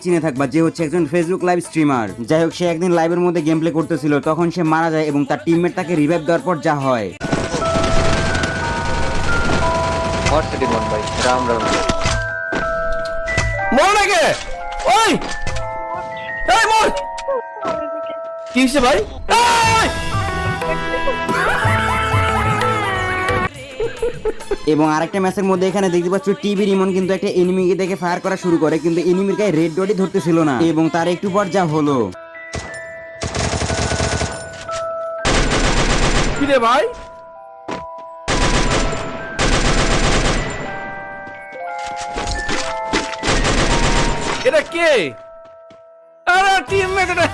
চিনে থাকবা, যে হচ্ছে একজন ফেসবুক লাইভ স্ট্রিমার। যাই হোক, সে একদিন লাইভের মধ্যে গেম প্লে করতেছিল, তখন সে মারা যায় এবং তার টিমমেট তাকে রিভাইভ দেওয়ার পর যা হয়। রাম রাম মর নাকি? ওই এই মর, কি হইছে ভাই? এই! এবং আরেকটা ম্যাচের মধ্যে এখানে দেখতে পাচ্ছ টিভি রিমন কিন্তু একটা এনিমিকে দেখে ফায়ার করা শুরু করে, কিন্তু এনিমির গায়ে রেড ডটই ধরতেছিল না এবং তার একটু পর যা হলো। কি রে ভাই? এটা কে? আরে টিমমেট এটা।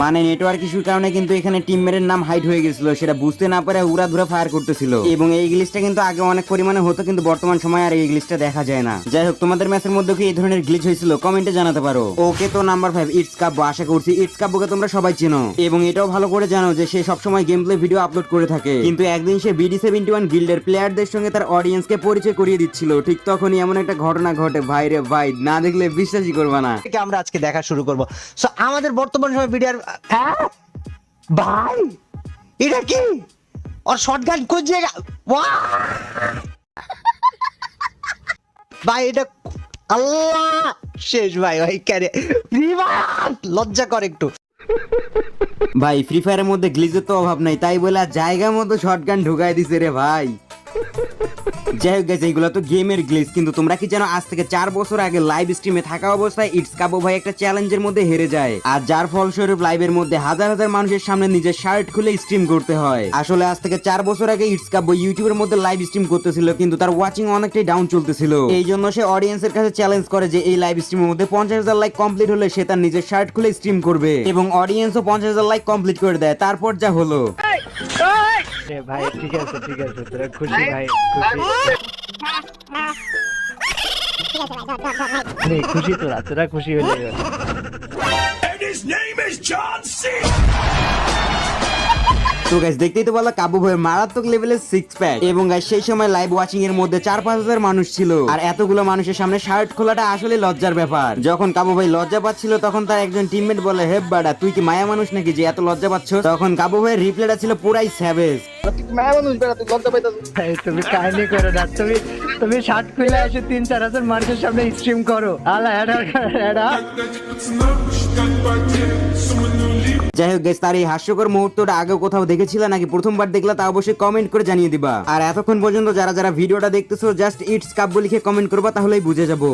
মানে নেটওয়ার্ক ইস্যুর কারণে কিন্তু এখানে টিমমেটের নাম হাইড হয়ে গেছিল, সেটা বুঝতে না পারে উড়াধুরা ফায়ার করতেছিল। এবং এই গ্লিচটা কিন্তু আগে অনেক পরিমাণে হতো, কিন্তু বর্তমান সময়ে আর এই গ্লিচটা দেখা যায় না। যাই হোক, তোমাদের ম্যাচের মধ্যে কি এই ধরনের গ্লিচ হয়েছিল কমেন্টে জানাতে পারো। ওকে, তো নাম্বার 5 ইটস কাব্য। আশা করছি ইটস কাব্যকে তোমরা সবাই চেনো এবং এটাও ভালো করে জানো যে সে সবসময় গেম প্লে ভিডিও আপলোড করে থাকে। কিন্তু একদিন সে BD71 গিল্ডের প্লেয়ারদের সঙ্গে তার অডিয়েন্সকে পরিচয় করিয়ে দিচ্ছিল, ঠিক তখনই এমন একটা ঘটনা ঘটে, ভাই রে ভাই, না দেখলে বিশ্বাসই করবা না। আমরা আজকে দেখা শুরু করব। সো আমাদের বর্তমান সময় ভিডিওর ভাই এটা কি और শটগান কোন জায়গা ভাই এটা আল্লাহ শেষ ভাই ভাই কেরে লজ্জা করে একটু ভাই ফ্রি ফায়ারের মধ্যে গ্লিচের তো অভাব নাই, তাই বলে জায়গা মতো শটগান ঢুকাই দিছে রে ভাই। যাই হোক গাইস, এইগুলো তো গেমের গ্লিচ, কিন্তু তোমরা কি জানো আজ থেকে 4 বছর আগে লাইভ স্ট্রিমে থাকা অবস্থায় ইটস কাব্য ভাই একটা চ্যালেঞ্জের মধ্যে হেরে যায়, আর যার ফলস্বরূপ লাইভের মধ্যে হাজার হাজার মানুষের সামনে নিজের শার্ট খুলে স্ট্রিম করতে হয়। আসলে আজ থেকে 4 বছর আগে ইটস কাব্য ইউটিউবের মধ্যে লাইভ স্ট্রিম করতেছিল, কিন্তু তার ওয়াচিং অনেকটাই ডাউন চলতেছিল। এই জন্য সে অডিয়েন্সের কাছে চ্যালেঞ্জ করে যে এই লাইভ স্ট্রিমের মধ্যে 50,000 লাইক কমপ্লিট হলে সে তার নিজের শার্ট খুলে স্ট্রিম করবে, এবং অডিয়েন্সও 50,000 লাইক কমপ্লিট করে দেয়। তারপর যা হলো। ভাই ঠিক আছে তোরা খুশি ভাই খুশি তোরা খুশি হয়ে যাবে। তো গাইস, দেখতেই তো বললো কাবু ভাইয়ের মারাত্মক লেভেলের 6 প্যাক, এবং গাইস সেই সময় লাইভ ওয়াচিং এর মধ্যে 4-5 হাজার মানুষ ছিল, আর এতগুলো মানুষের সামনে শার্ট খোলাটা আসলে লজ্জার ব্যাপার। যখন কাবু ভাই লজ্জা পাচ্ছিল, তখন তার একজন টিমমেট বলে, হে বাড়া তুই কি মায়া মানুষ নাকি যে এত লজ্জা পাচ্ছ? তখন কাবু ভাইয়ের রিপ্লাইটা ছিল পুরাই স্যাভেজ। তুমি কাহিনী করো না, তুমি শার্ট খুলে এসে 3-4 হাজার মানুষের সামনে স্ট্রিম করো। যাই হোক গাইস, তার এই হাস্যকর মুহূর্তটা আগে কোথাও দেখেছিলে নাকি প্রথমবার দেখলা তা অবশ্যই কমেন্ট করে জানিয়ে দিবা। আর এতক্ষণ পর্যন্ত যারা যারা ভিডিওটা দেখতেছো জাস্ট ইটস কাব্য লিখে কমেন্ট করবা, তাহলেই বুঝে যাবো।